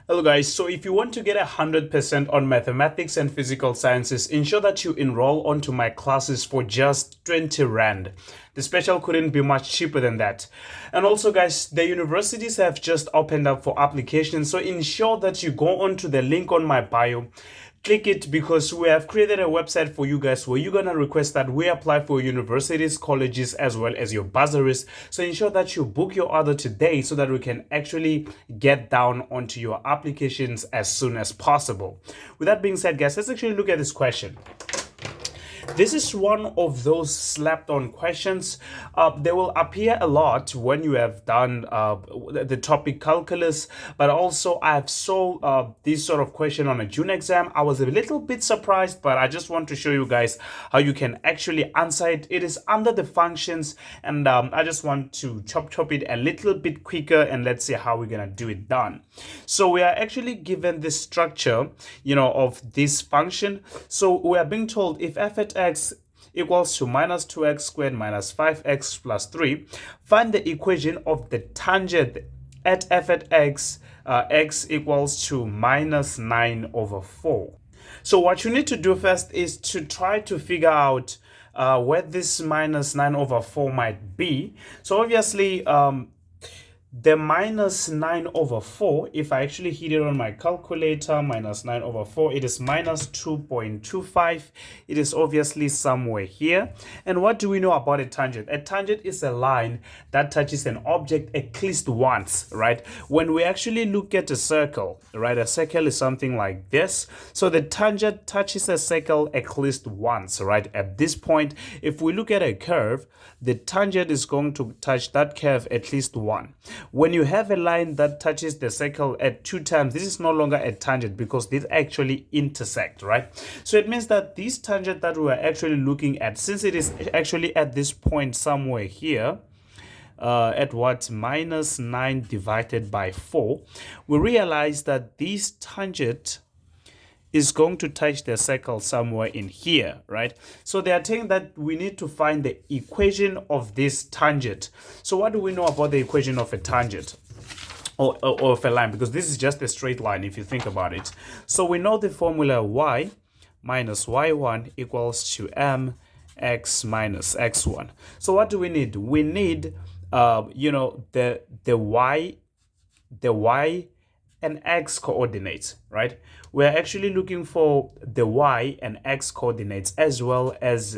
Hello guys, so if you want to get 100% on mathematics and physical sciences, ensure that you enroll onto my classes for just 20 Rand. The special couldn't be much cheaper than that. And also guys, the universities have just opened up for applications, so ensure that you go onto the link on my bio. Click it because we have created a website for you guys where you're gonna request that we apply for universities, colleges, as well as your bursaries. So ensure that you book your order today so that we can actually get down onto your applications as soon as possible. With that being said, guys, let's actually look at this question. This is one of those slapped on questions. They will appear a lot when you have done the topic calculus, but also I have saw this sort of question on a June exam. I was a little bit surprised, but I just want to show you guys how you can actually answer it. It is under the functions, and I just want to chop it a little bit quicker, and let's see how we're gonna do it done. So we are actually given the structure, of this function. So we are being told if f at x equals to minus 2x squared minus 5x plus 3, find the equation of the tangent at f at x, x equals to minus 9 over 4. So what you need to do first is to try to figure out where this minus 9 over 4 might be. So obviously, the minus 9 over 4, if I actually hit it on my calculator, minus 9 over 4, it is minus 2.25. It is obviously somewhere here. And what do we know about a tangent? A tangent is a line that touches an object at least once, right? When we actually look at a circle, right, a circle is something like this. So the tangent touches a circle at least once, right? At this point, if we look at a curve, the tangent is going to touch that curve at least once. When you have a line that touches the circle at 2 times, this is no longer a tangent because these actually intersect, right? So it means that this tangent that we are actually looking at, since it is actually at this point somewhere here, at what, minus 9 divided by 4, we realize that this tangent is going to touch the circle somewhere in here, right? So they are saying that we need to find the equation of this tangent. So what do we know about the equation of a tangent or of a line? Because this is just a straight line if you think about it. So we know the formula y minus y1 equals to mx minus x1. So what do we need? We need the y and x coordinates, right? We're actually looking for the y and x coordinates as well as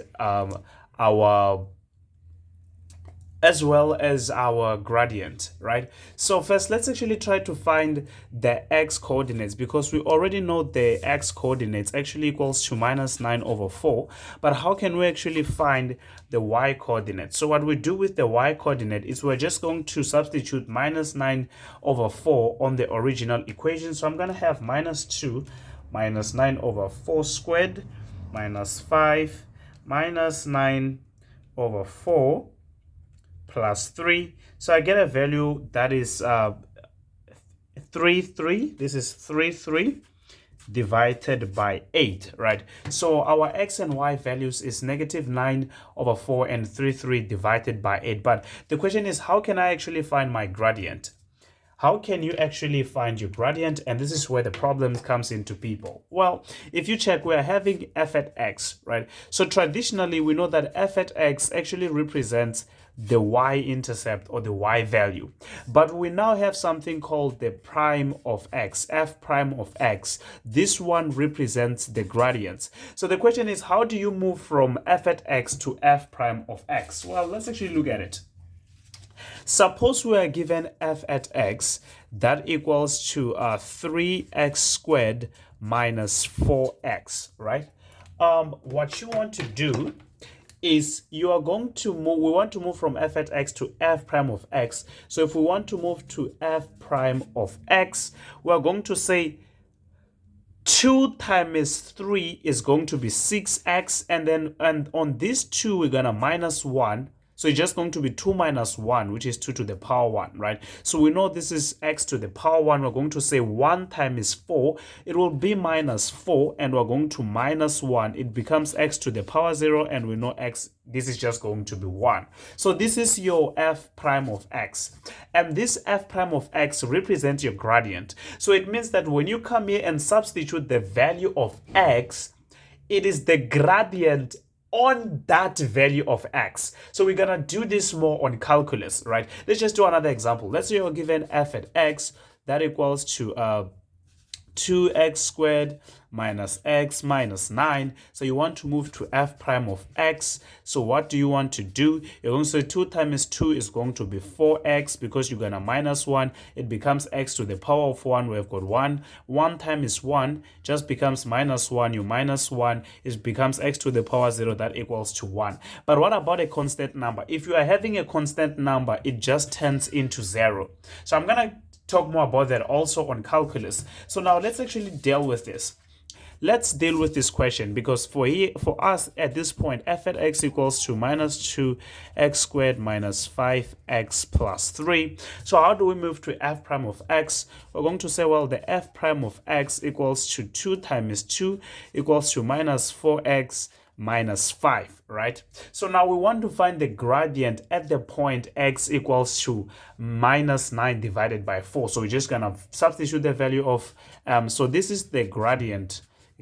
our gradient, right? So first, let's actually try to find the x coordinates because we already know the x coordinates actually equals to minus 9 over 4. But how can we actually find the y coordinate? So what we do with the y coordinate is we're just going to substitute minus 9 over 4 on the original equation. So I'm going to have minus 2 minus 9 over 4 squared minus 5 minus 9 over 4 plus 3. So I get a value that is 3, 3. This is 3, 3 divided by 8, right? So our x and y values is negative 9 over 4 and 3, 3 divided by 8. But the question is, how can I actually find my gradient? How can you actually find your gradient? And this is where the problem comes into people. Well, if you check, we're having f at x, right? So traditionally, we know that f at x actually represents the y-intercept or the y value. But we now have something called the prime of x, f prime of x. This one represents the gradients. So the question is, how do you move from f at x to f prime of x? Well, let's actually look at it. Suppose we are given f at x that equals to 3x squared minus 4x, right? What you want to do is you are going to move, we want to move from f at x to f prime of x. So if we want to move to f prime of x, we are going to say 2 times 3 is going to be 6x, and on this 2 we're gonna minus 1. So it's just going to be 2 minus 1, which is 2 to the power 1, right? So we know this is x to the power 1. We're going to say 1 times 4. It will be minus 4, and we're going to minus 1. It becomes x to the power 0, and we know x, this is just going to be 1. So this is your f prime of x. And this f prime of x represents your gradient. So it means that when you come here and substitute the value of x, it is the gradient on that value of x. So we're gonna do this more on calculus, right? Let's just do another example. Let's say you're given f at x that equals to 2x squared minus x minus 9. So you want to move to f prime of x. So what do you want to do? You're going to say 2 times 2 is going to be 4x, because you're going to minus 1. It becomes x to the power of 1. We've got 1. 1 times 1 just becomes minus 1. You minus 1. It becomes x to the power 0. That equals to 1. But what about a constant number? If you are having a constant number, it just turns into 0. So I'm going to talk more about that also on calculus. So now let's actually deal with this. Let's deal with this question, because for us at this point, f at x equals to minus 2x squared minus 5x plus 3. So how do we move to f prime of x? We're going to say, well, the f prime of x equals to 2 times 2 equals to minus 4x minus 5, right? So now we want to find the gradient at the point x equals to minus 9 divided by 4. So we're just gonna substitute the value of so this is the gradient.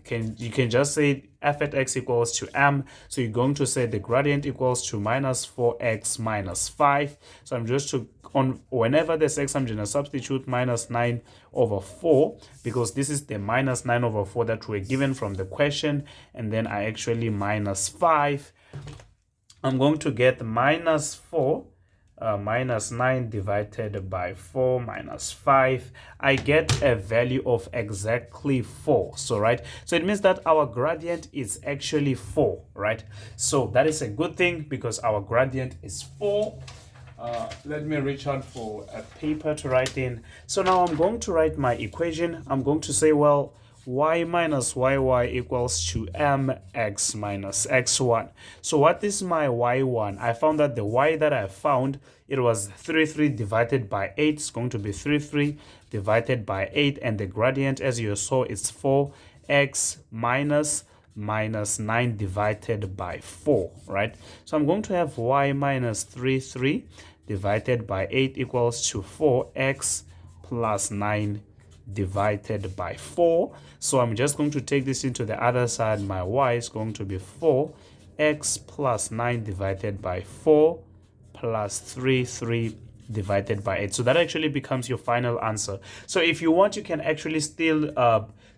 You can just say f at x equals to m. So you're going to say the gradient equals to minus 4x minus 5. So I'm just on whenever there's x, I'm going to substitute minus 9 over 4, because this is the minus 9 over 4 that we're given from the question. And then I actually minus 5. I'm going to get minus 4 minus 9 divided by 4 minus 5. I get a value of exactly 4. So right, so it means that our gradient is actually 4, right? So that is a good thing, because our gradient is 4. Let me reach out for a paper to write in. So now I'm going to write my equation. I'm going to say, well, y minus yy equals to mx minus x1. So what is my y1? I found that the y that I found, it was 3 divided by 8. It's going to be 3 divided by 8, and the gradient, as you saw, is 4x minus 9 divided by 4, right? So I'm going to have y minus 3 divided by 8 equals to 4x plus 9 divided by 4. So I'm just going to take this into the other side. My y is going to be 4x plus 9 divided by 4 plus 3 divided by 8. So that actually becomes your final answer. So if you want, you can actually still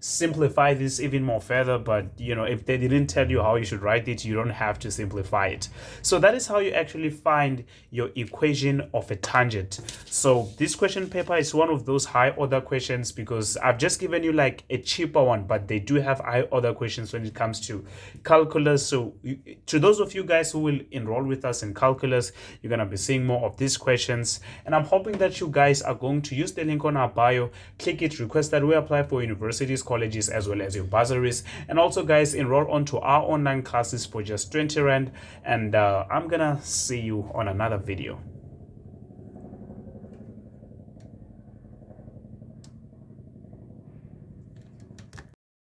simplify this even more further, but you know, if they didn't tell you how you should write it, you don't have to simplify it. So that is how you actually find your equation of a tangent. So this question paper is one of those high order questions, because I've just given you like a cheaper one, but they do have high order questions when it comes to calculus. So to those of you guys who will enroll with us in calculus, you're going to be seeing more of these questions, and I'm hoping that you guys are going to use the link on our bio, click it, request that we apply for universities, colleges, as well as your bursaries. And also, guys, enroll onto our online classes for just 20 Rand, and I'm gonna see you on another video.